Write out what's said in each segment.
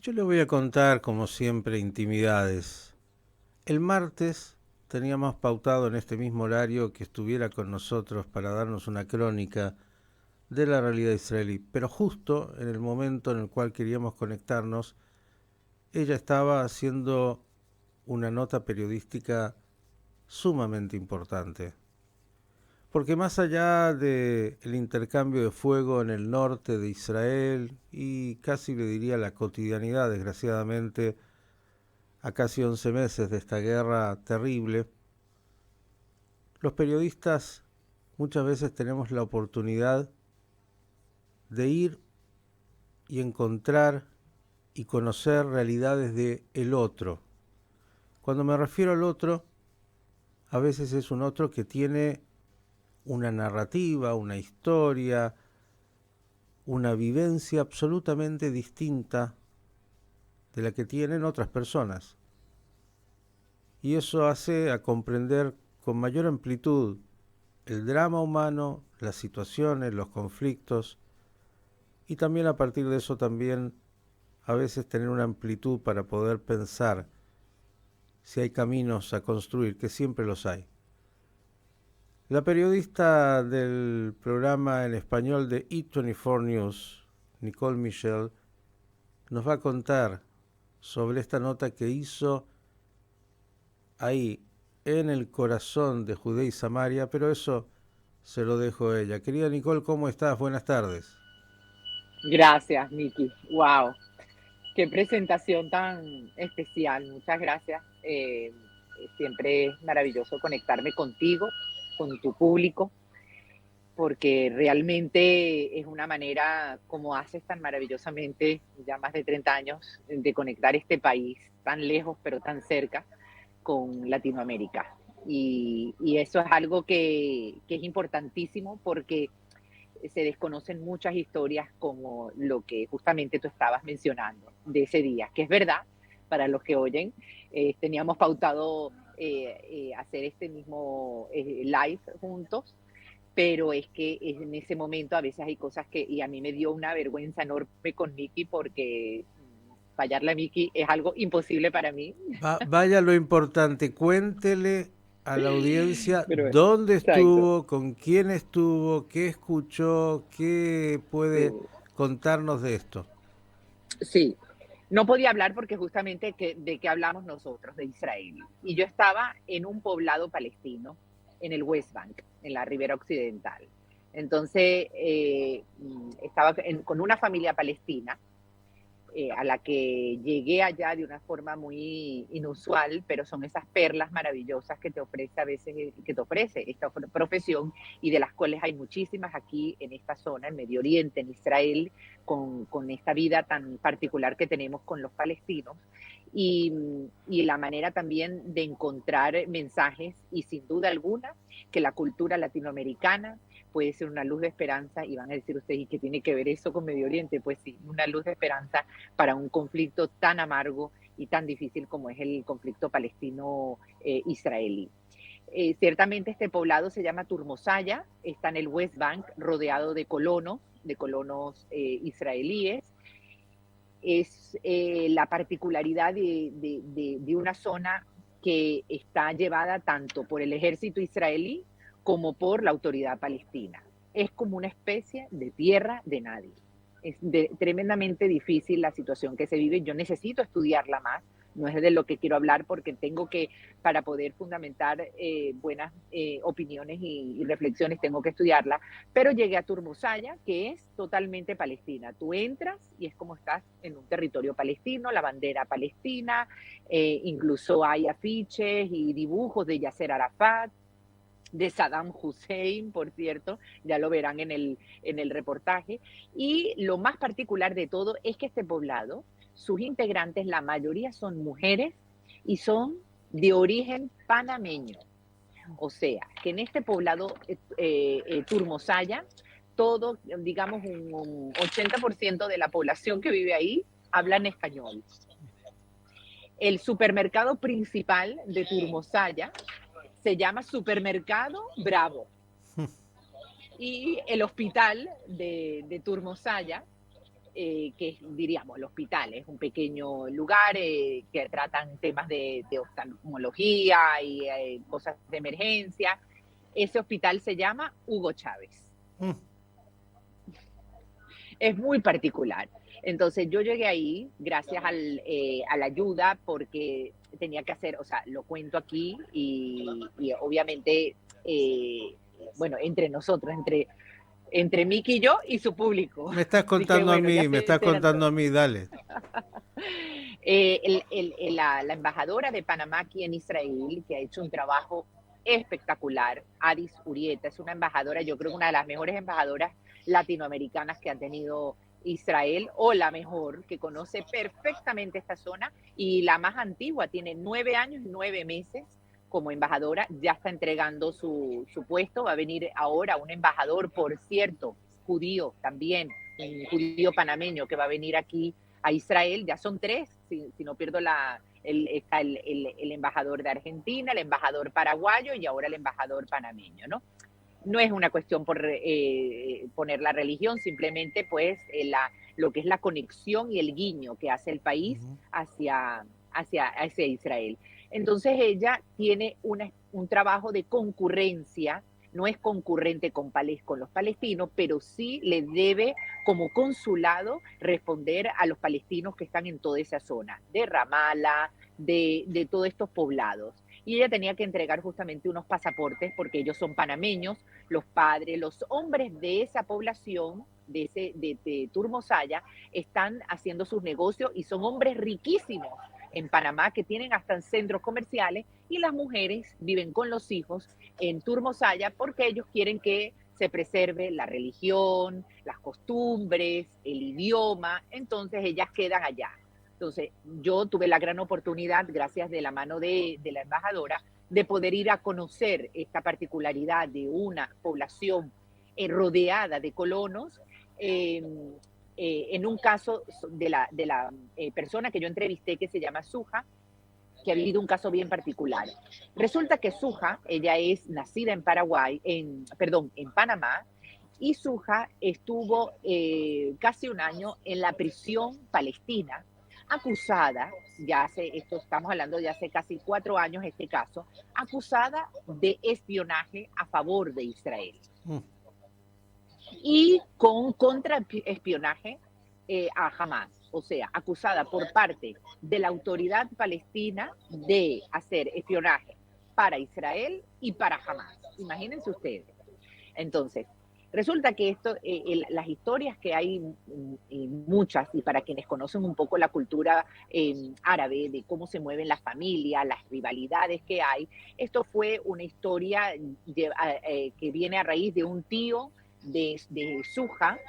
Yo le voy a contar, como siempre, intimidades. El martes teníamos pautado en este mismo horario que estuviera con nosotros para darnos una crónica de la realidad israelí, pero justo en el momento en el cual queríamos conectarnos, ella estaba haciendo una nota periodística sumamente importante. Porque más allá del intercambio de fuego en el norte de Israel y casi le diría la cotidianidad, desgraciadamente, a casi 11 meses de esta guerra terrible, los periodistas muchas veces tenemos la oportunidad de ir y encontrar y conocer realidades de el otro. Cuando me refiero al otro, a veces es un otro que tiene una narrativa, una historia, una vivencia absolutamente distinta de la que tienen otras personas. Y eso hace a comprender con mayor amplitud el drama humano, las situaciones, los conflictos, y también a partir de eso también a veces tener una amplitud para poder pensar si hay caminos a construir, que siempre los hay. La periodista del programa en español de E24 News, Nicole Michel, nos va a contar sobre esta nota que hizo ahí en el corazón de Judea y Samaria, pero eso se lo dejo a ella. Querida Nicole, ¿cómo estás? Buenas tardes. Gracias, Miki. Wow, qué presentación tan especial. Muchas gracias. Siempre es maravilloso conectarme contigo, con tu público, porque realmente es una manera, como haces tan maravillosamente, ya más de 30 años, de conectar este país tan lejos pero tan cerca con Latinoamérica. Y eso es algo que es importantísimo porque se desconocen muchas historias como lo que justamente tú estabas mencionando de ese día, que es verdad, para los que oyen, teníamos pautado hacer este mismo live juntos, pero es que en ese momento a veces hay cosas que, y a mí me dio una vergüenza enorme con Miki porque fallarle a Miki es algo imposible para mí. Vaya lo importante, cuéntele a la audiencia Pero dónde exacto, estuvo, con quién estuvo, qué escuchó, qué puede sí. contarnos de esto. Sí, no podía hablar porque justamente de qué hablamos nosotros, de Israel. Y yo estaba en un poblado palestino, en el West Bank, en la ribera occidental. Entonces, estaba con una familia palestina a la que llegué allá de una forma muy inusual, pero son esas perlas maravillosas que te ofrece a veces, que te ofrece esta profesión y de las cuales hay muchísimas aquí en esta zona, en Medio Oriente, en Israel, con esta vida tan particular que tenemos con los palestinos. Y, y la manera también de encontrar mensajes y sin duda alguna que la cultura latinoamericana puede ser una luz de esperanza y van a decir ustedes, ¿y qué tiene que ver eso con Medio Oriente? Pues sí, una luz de esperanza para un conflicto tan amargo y tan difícil como es el conflicto palestino-israelí. Ciertamente este poblado se llama Turmosaya, está en el West Bank, rodeado de colonos israelíes. Es la particularidad de una zona que está llevada tanto por el ejército israelí como por la autoridad palestina. Es como una especie de tierra de nadie. Tremendamente difícil la situación que se vive. Yo necesito estudiarla más. No es de lo que quiero hablar porque tengo que, para poder fundamentar buenas opiniones y reflexiones, tengo que estudiarla. Pero llegué a Turmusaya, que es totalmente palestina. Tú entras y es como estás en un territorio palestino, la bandera palestina, incluso hay afiches y dibujos de Yasser Arafat, de Saddam Hussein, por cierto, ya lo verán en el reportaje. Y lo más particular de todo es que este poblado, sus integrantes, la mayoría son mujeres y son de origen panameño. O sea, que en este poblado Turmosaya, todo, digamos, un 80% de la población que vive ahí hablan español. El supermercado principal de Turmosaya se llama Supermercado Bravo. y el hospital de Turmosaya, que es, diríamos, el hospital, es un pequeño lugar que tratan temas de oftalmología y cosas de emergencia. Ese hospital se llama Hugo Chávez. Mm. Es muy particular. Entonces yo llegué ahí gracias a la ayuda porque tenía que hacer, o sea, lo cuento aquí y obviamente, eh, bueno, entre nosotros, entre Miki y yo y su público. Me estás Así que contando a bueno, ya mí, me se estás enteran contando todos. a mí, dale. La embajadora de Panamá aquí en Israel, que ha hecho un trabajo espectacular, Adis Urieta, es una embajadora, yo creo que una de las mejores embajadoras latinoamericanas que ha tenido Israel, o la mejor, que conoce perfectamente esta zona, y la más antigua, tiene 9 años y 9 meses como embajadora, ya está entregando su puesto, va a venir ahora un embajador, por cierto, judío también, un judío panameño que va a venir aquí a Israel, ya son tres, si no pierdo está el embajador de Argentina, el embajador paraguayo y ahora el embajador panameño, ¿no? No es una cuestión por poner la religión, simplemente pues lo que es la conexión y el guiño que hace el país hacia Israel. Entonces ella tiene un trabajo de concurrencia, no es concurrente con los palestinos, pero sí le debe como consulado responder a los palestinos que están en toda esa zona, de Ramala, de todos estos poblados. Y ella tenía que entregar justamente unos pasaportes porque ellos son panameños, los padres, los hombres de esa población, de Turmosaya, están haciendo sus negocios y son hombres riquísimos en Panamá que tienen hasta centros comerciales y las mujeres viven con los hijos en Turmosaya porque ellos quieren que se preserve la religión, las costumbres, el idioma, entonces ellas quedan allá. Entonces yo tuve la gran oportunidad, gracias de la mano de la embajadora, de poder ir a conocer esta particularidad de una población rodeada de colonos. En un caso de la persona que yo entrevisté que se llama Suja, que ha vivido un caso bien particular. Resulta que Suja, ella es nacida en Paraguay, perdón, en Panamá, y Suja estuvo casi un año en la prisión palestina, acusada, esto estamos hablando de hace casi 4 años este caso, acusada de espionaje a favor de Israel. Mm. Y con contraespionaje a Hamas, o sea, acusada por parte de la autoridad palestina de hacer espionaje para Israel y para Hamas. Imagínense ustedes. Entonces, resulta que las historias que hay, muchas, y para quienes conocen un poco la cultura árabe, de cómo se mueven las familias, las rivalidades que hay, esto fue una historia que viene a raíz de un tío de Suja,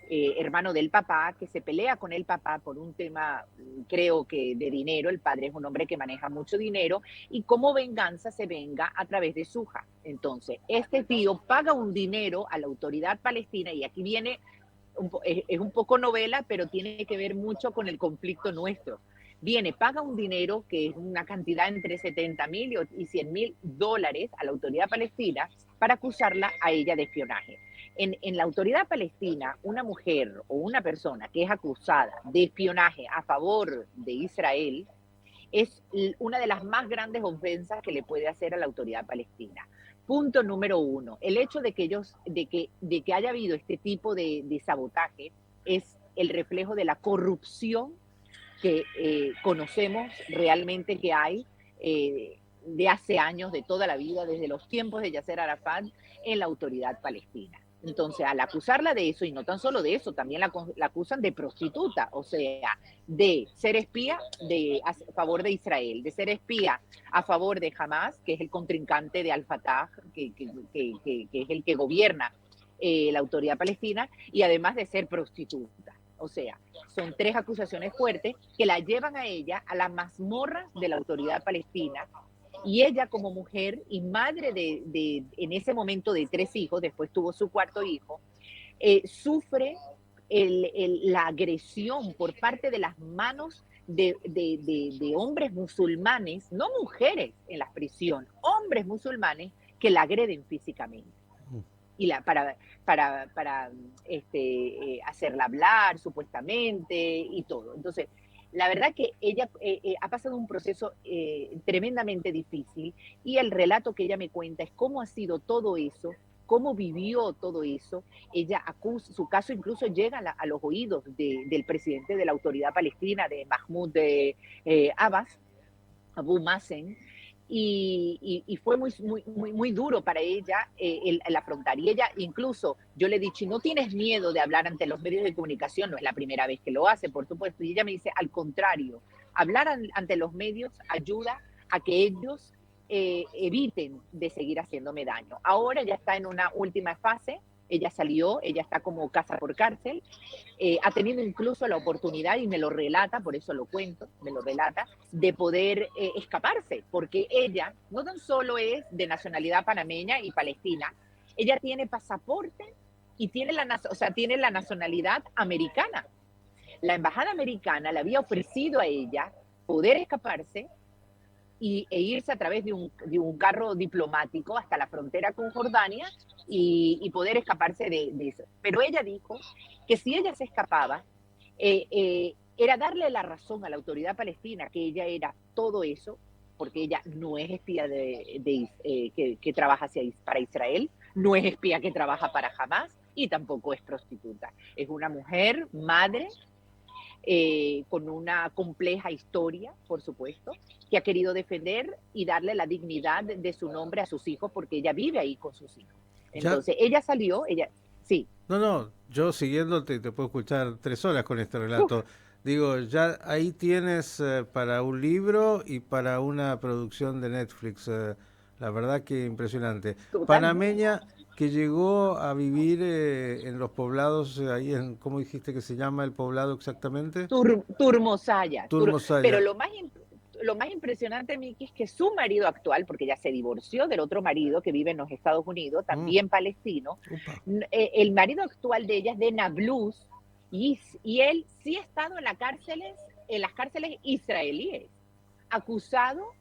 hermano del papá, que se pelea con el papá por un tema, creo que de dinero. El padre es un hombre que maneja mucho dinero y como venganza se venga a través de Suja. Entonces, este tío paga un dinero a la autoridad palestina y aquí viene, es un poco novela, pero tiene que ver mucho con el conflicto nuestro. Paga un dinero que es una cantidad entre 70.000 y 100.000 dólares a la autoridad palestina para acusarla a ella de espionaje. En la autoridad palestina, una mujer o una persona que es acusada de espionaje a favor de Israel es una de las más grandes ofensas que le puede hacer a la autoridad palestina. Punto número uno, el hecho de que haya habido este tipo de sabotaje es el reflejo de la corrupción que conocemos realmente que hay de hace años, de toda la vida, desde los tiempos de Yasser Arafat en la autoridad palestina. Entonces, al acusarla de eso, y no tan solo de eso, también la acusan de prostituta, o sea, de ser espía a favor de Israel, de ser espía a favor de Hamas, que es el contrincante de Al-Fatah, que es el que gobierna la autoridad palestina, y además de ser prostituta. O sea, son tres acusaciones fuertes que la llevan a ella a las mazmorras de la autoridad palestina, y ella como mujer y madre en ese momento de 3 hijos, después tuvo su cuarto hijo, sufre la agresión por parte de las manos de hombres musulmanes, no mujeres en la prisión, hombres musulmanes que la agreden físicamente. y hacerla hablar supuestamente y todo. Entonces, la verdad que ella ha pasado un proceso tremendamente difícil, y el relato que ella me cuenta es cómo ha sido todo eso, cómo vivió todo eso. Ella acusa, su caso incluso llega a los oídos del presidente de la Autoridad Palestina, de Mahmoud Abbas, Abu Mazen, y fue muy duro para ella el afrontar. Y ella, incluso, yo le he dicho, no tienes miedo de hablar ante los medios de comunicación, no es la primera vez que lo hace, por supuesto. Y ella me dice, al contrario, hablar ante los medios ayuda a que ellos eviten de seguir haciéndome daño. Ahora ya está en una última fase. Ella salió, ella está como casa por cárcel, ha tenido incluso la oportunidad, y me lo relata, por eso lo cuento, me lo relata, de poder escaparse, porque ella no tan solo es de nacionalidad panameña y palestina, ella tiene pasaporte y tiene tiene la nacionalidad americana. La embajada americana le había ofrecido a ella poder escaparse e irse a través de un carro diplomático hasta la frontera con Jordania y poder escaparse de eso. Pero ella dijo que si ella se escapaba, era darle la razón a la autoridad palestina, que ella era todo eso, porque ella no es espía que trabaja para Israel, no es espía que trabaja para Hamas, y tampoco es prostituta. Es una mujer, madre, con una compleja historia, por supuesto, que ha querido defender y darle la dignidad de su nombre a sus hijos, porque ella vive ahí con sus hijos. Entonces, ella salió, sí. No, yo siguiéndote te puedo escuchar 3 horas con este relato. Digo, ya ahí tienes para un libro y para una producción de Netflix. La verdad que impresionante. Totalmente. Panameña que llegó a vivir en los poblados, ahí en, ¿cómo dijiste que se llama el poblado exactamente? Turmosaya. Turmosaya. Pero lo más impresionante, Miki, es que su marido actual, porque ella se divorció del otro marido que vive en los Estados Unidos, también palestino, el marido actual de ella es de Nablus, y él sí ha estado en las cárceles israelíes, acusado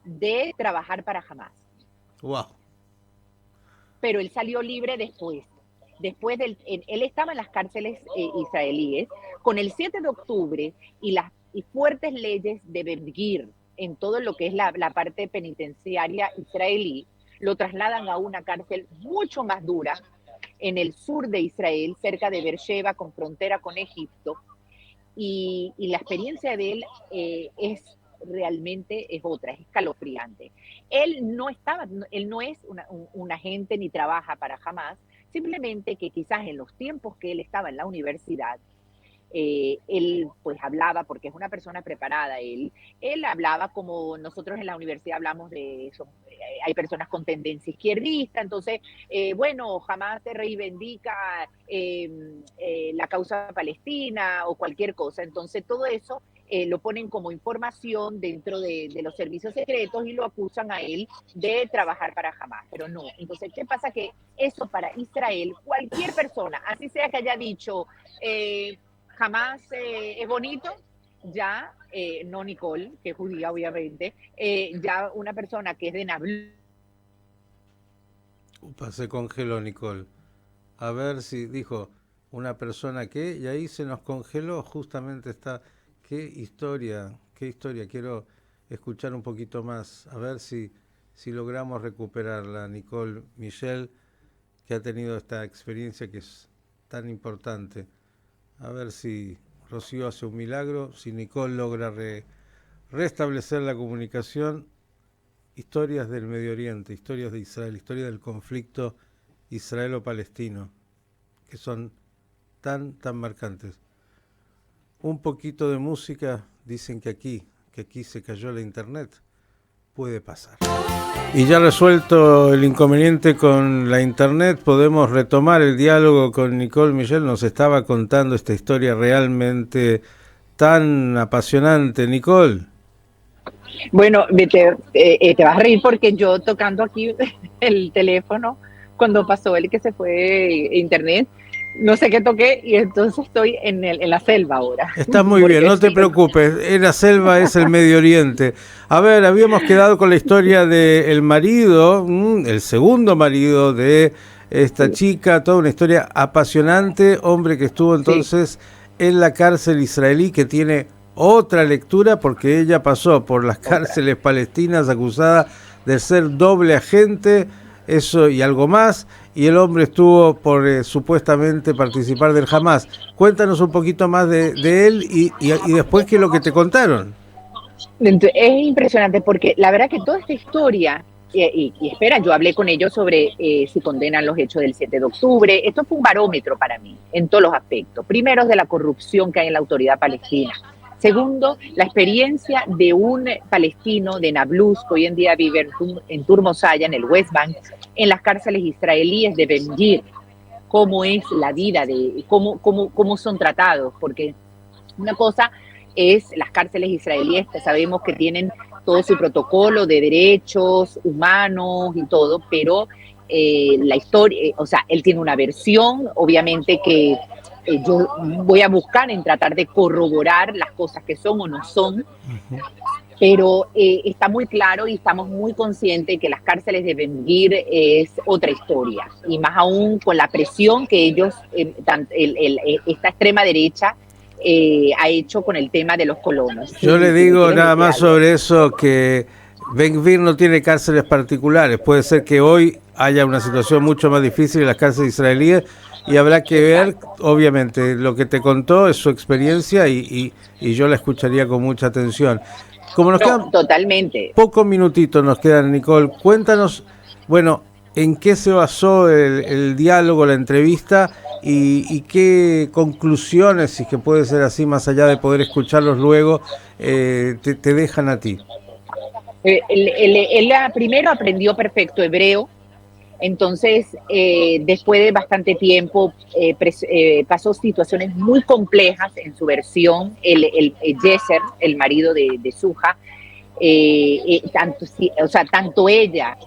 de trabajar para Hamas. Wow. Pero él salió libre después. Él estaba en las cárceles israelíes con el 7 de octubre y las fuertes leyes de Ben-Gvir en todo lo que es la parte penitenciaria israelí. Lo trasladan a una cárcel mucho más dura en el sur de Israel, cerca de Beersheba, con frontera con Egipto, y la experiencia de él realmente es otra, es escalofriante. Él no es un agente ni trabaja para Hamas, simplemente que quizás en los tiempos que él estaba en la universidad, él pues hablaba, porque es una persona preparada, él hablaba como nosotros en la universidad hablamos de eso. Hay personas con tendencia izquierdista, entonces, bueno, jamás se reivindica la causa palestina o cualquier cosa. Entonces, todo eso lo ponen como información dentro de los servicios secretos y lo acusan a él de trabajar para Hamas, pero no. Entonces, ¿qué pasa? Que eso para Israel, cualquier persona, así sea que haya dicho Hamas es bonito, ya, no Nicole, que es judía obviamente, ya una persona que es de Nablus. Se congeló Nicole. A ver si dijo una persona que, y ahí se nos congeló, justamente está. Qué historia, quiero escuchar un poquito más, a ver si logramos recuperarla. Nicole Michel, que ha tenido esta experiencia que es tan importante. A ver si Rocío hace un milagro, si Nicole logra restablecer la comunicación. Historias del Medio Oriente, historias de Israel, historia del conflicto israelo-palestino, que son tan marcantes. Un poquito de música, dicen que aquí se cayó la internet, puede pasar. Y ya resuelto el inconveniente con la internet, podemos retomar el diálogo con Nicole Michel. Nos estaba contando esta historia realmente tan apasionante. Nicole. Bueno, te vas a reír porque yo tocando aquí el teléfono, cuando pasó el que se fue internet, no sé qué toqué y entonces estoy en la selva ahora. Está muy bien, no te preocupes, la selva es el Medio Oriente. A ver, habíamos quedado con la historia del marido, el segundo marido de esta chica, toda una historia apasionante, hombre que estuvo entonces en la cárcel israelí, que tiene otra lectura porque ella pasó por las cárceles palestinas acusada de ser doble agente, eso y algo más, y el hombre estuvo por supuestamente participar del Hamas. Cuéntanos un poquito más de él y después qué es lo que te contaron. Es impresionante porque la verdad que toda esta historia, y espera, yo hablé con ellos sobre si condenan los hechos del 7 de octubre. Esto fue un barómetro para mí en todos los aspectos. Primero, de la corrupción que hay en la autoridad palestina. Segundo, la experiencia de un palestino de Nablus, que hoy en día vive en Turmosaya, en el West Bank, en las cárceles israelíes de Ben Gvir. Cómo es la vida, cómo son tratados, porque una cosa es las cárceles israelíes, que sabemos que tienen todo su protocolo de derechos humanos y todo, pero la historia, o sea, él tiene una versión, obviamente que yo voy a buscar en tratar de corroborar las cosas que son o no son, pero está muy claro y estamos muy conscientes que las cárceles de Ben Gvir es otra historia, y más aún con la presión que ellos, esta extrema derecha, ha hecho con el tema de los colonos. Yo le digo nada más sobre eso, que Ben Gvir no tiene cárceles particulares. Puede ser que hoy haya una situación mucho más difícil en las cárceles israelíes y habrá que ver, obviamente, lo que te contó es su experiencia y yo la escucharía con mucha atención. Como nos quedan totalmente pocos minutitos, nos quedan, Nicole, cuéntanos, bueno, en qué se basó el diálogo, la entrevista y qué conclusiones, si que puede ser así, más allá de poder escucharlos luego, te dejan a ti. Él primero aprendió perfecto hebreo, entonces después de bastante tiempo pasó situaciones muy complejas en su versión. Yeser, el marido de Suja, tanto ella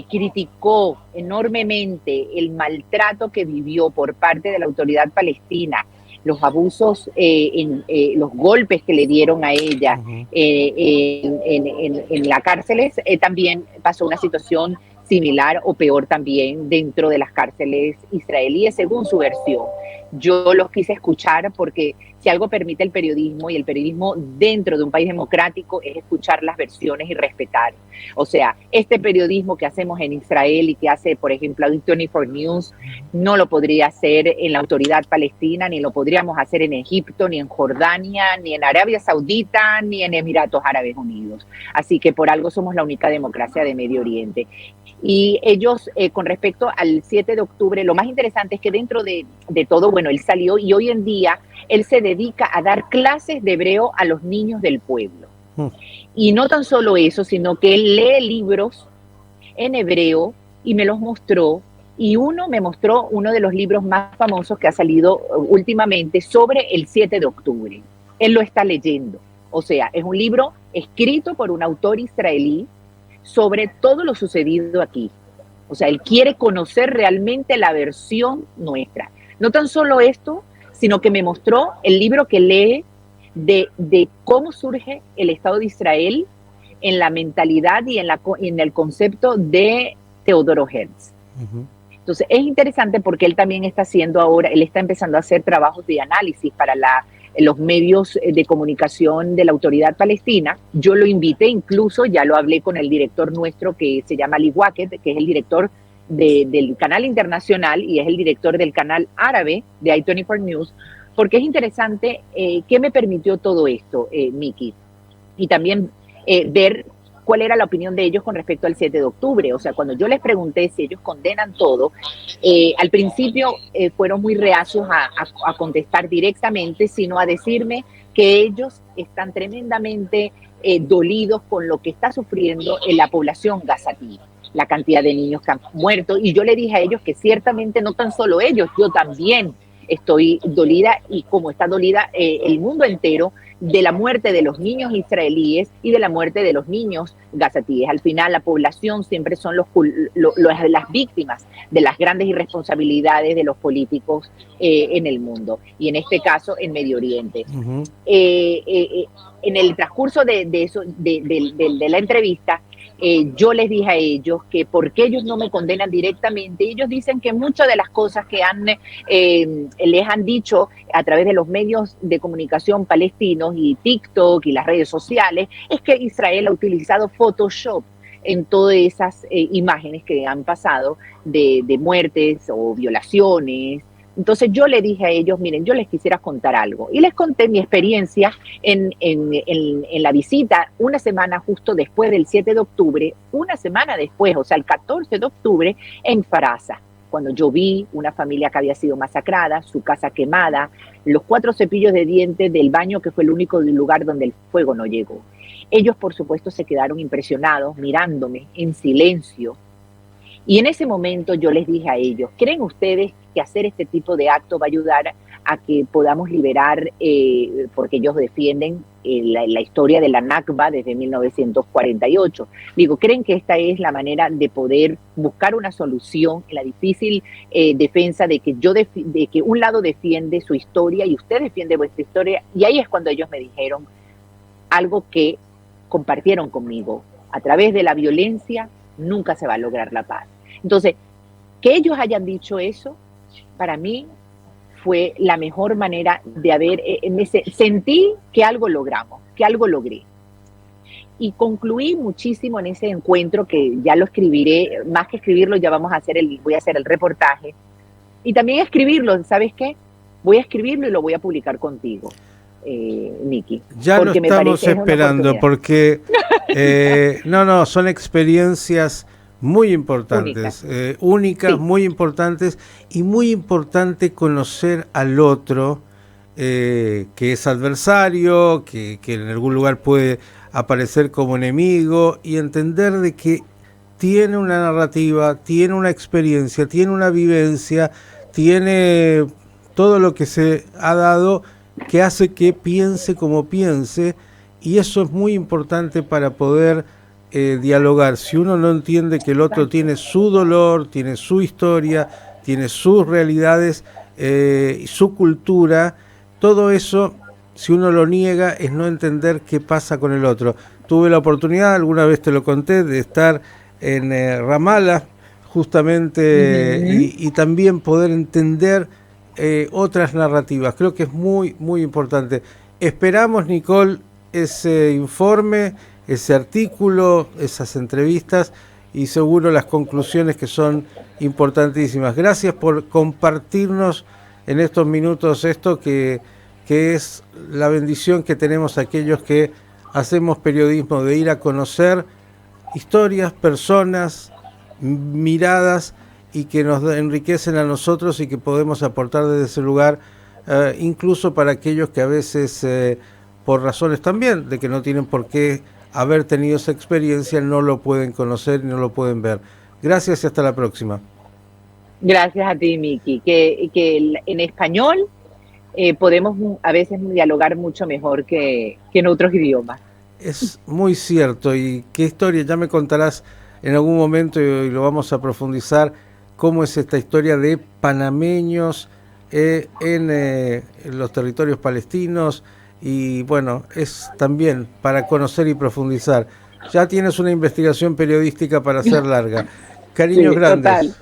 criticó enormemente el maltrato que vivió por parte de la autoridad palestina, los abusos, los golpes que le dieron a ella en las cárceles. También pasó una situación similar o peor también dentro de las cárceles israelíes, según su versión. Yo los quise escuchar porque si algo permite el periodismo, y el periodismo dentro de un país democrático, es escuchar las versiones y respetar. O sea, este periodismo que hacemos en Israel y que hace, por ejemplo, A24 News, no lo podría hacer en la autoridad palestina, ni lo podríamos hacer en Egipto, ni en Jordania, ni en Arabia Saudita, ni en Emiratos Árabes Unidos. Así que por algo somos la única democracia de Medio Oriente. Y ellos, con respecto al 7 de octubre, lo más interesante es que dentro de todo, bueno, él salió y hoy en día él se dedica a dar clases de hebreo a los niños del pueblo. Y no tan solo eso, sino que él lee libros en hebreo y me los mostró. Y me mostró uno de los libros más famosos que ha salido últimamente sobre el 7 de octubre. Él lo está leyendo. O sea, es un libro escrito por un autor israelí sobre todo lo sucedido aquí. O sea, él quiere conocer realmente la versión nuestra. No tan solo esto, sino que me mostró el libro que lee de cómo surge el Estado de Israel en la mentalidad y en el concepto de Teodoro Herzl. Entonces, es interesante porque él también está haciendo ahora, él está empezando a hacer trabajos de análisis para los medios de comunicación de la autoridad palestina. Yo lo invité, incluso ya lo hablé con el director nuestro que se llama Ali Waket, que es el director del canal internacional y es el director del canal árabe de I24 News, porque es interesante qué me permitió todo esto, Miki, y también ver cuál era la opinión de ellos con respecto al 7 de octubre. O sea, cuando yo les pregunté si ellos condenan todo, al principio fueron muy reacios a contestar directamente, sino a decirme que ellos están tremendamente dolidos con lo que está sufriendo en la población gazatí, la cantidad de niños que han muerto. Y yo le dije a ellos que ciertamente no tan solo ellos, yo también estoy dolida, y como está dolida el mundo entero, de la muerte de los niños israelíes y de la muerte de los niños gazatíes. Al final, la población siempre son las víctimas de las grandes irresponsabilidades de los políticos en el mundo, y en este caso en Medio Oriente. En el transcurso de la entrevista, yo les dije a ellos que por qué ellos no me condenan directamente. Ellos dicen que muchas de las cosas que les han dicho a través de los medios de comunicación palestinos y TikTok y las redes sociales es que Israel ha utilizado Photoshop en todas esas imágenes que han pasado de muertes o violaciones. Entonces yo le dije a ellos, miren, yo les quisiera contar algo. Y les conté mi experiencia en la visita una semana justo después del 7 de octubre, una semana después, o sea, el 14 de octubre, en Farasa, cuando yo vi una familia que había sido masacrada, su casa quemada, los 4 cepillos de dientes del baño, que fue el único lugar donde el fuego no llegó. Ellos, por supuesto, se quedaron impresionados, mirándome en silencio. Y en ese momento yo les dije a ellos, ¿creen ustedes que hacer este tipo de acto va a ayudar a que podamos liberar, porque ellos defienden la historia de la Nakba desde 1948? Digo, ¿creen que esta es la manera de poder buscar una solución en la difícil defensa de que de que un lado defiende su historia y usted defiende vuestra historia? Y ahí es cuando ellos me dijeron algo que compartieron conmigo: a través de la violencia nunca se va a lograr la paz. Entonces, que ellos hayan dicho eso, para mí fue la mejor manera de haber, sentí que algo logramos, que algo logré. Y concluí muchísimo en ese encuentro, que ya lo escribiré, más que escribirlo, ya voy a hacer el reportaje. Y también escribirlo, ¿sabes qué? Voy a escribirlo y lo voy a publicar contigo, Miki. Ya lo estamos esperando, porque son experiencias muy importantes, únicas, sí, muy importantes, y muy importante conocer al otro, que es adversario, que en algún lugar puede aparecer como enemigo, y entender de que tiene una narrativa, tiene una experiencia, tiene una vivencia, tiene todo lo que se ha dado, que hace que piense como piense, y eso es muy importante para poder dialogar. Si uno no entiende que el otro tiene su dolor, tiene su historia, tiene sus realidades, su cultura, todo eso, si uno lo niega, es no entender qué pasa con el otro. Tuve la oportunidad, alguna vez te lo conté, de estar en Ramallah, justamente, y también poder entender otras narrativas. Creo que es muy, muy importante. Esperamos, Nicole, ese informe, ese artículo, esas entrevistas, y seguro las conclusiones, que son importantísimas. Gracias por compartirnos en estos minutos esto que es la bendición que tenemos aquellos que hacemos periodismo, de ir a conocer historias, personas, miradas, y que nos enriquecen a nosotros y que podemos aportar desde ese lugar, incluso para aquellos que a veces, por razones también de que no tienen por qué haber tenido esa experiencia, no lo pueden conocer y no lo pueden ver. Gracias y hasta la próxima. Gracias a ti, Miki. Que en español podemos a veces dialogar mucho mejor que en otros idiomas. Es muy cierto. Y qué historia, ya me contarás en algún momento, y lo vamos a profundizar, cómo es esta historia de panameños en los territorios palestinos. Y bueno, es también para conocer y profundizar. Ya tienes una investigación periodística para hacer larga. Cariños, sí, grandes.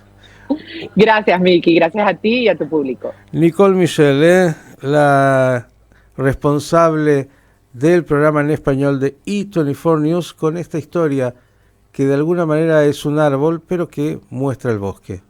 Total. Gracias, Miki. Gracias a ti y a tu público. Nicole Michel, la responsable del programa en español de E24 News, con esta historia que de alguna manera es un árbol, pero que muestra el bosque.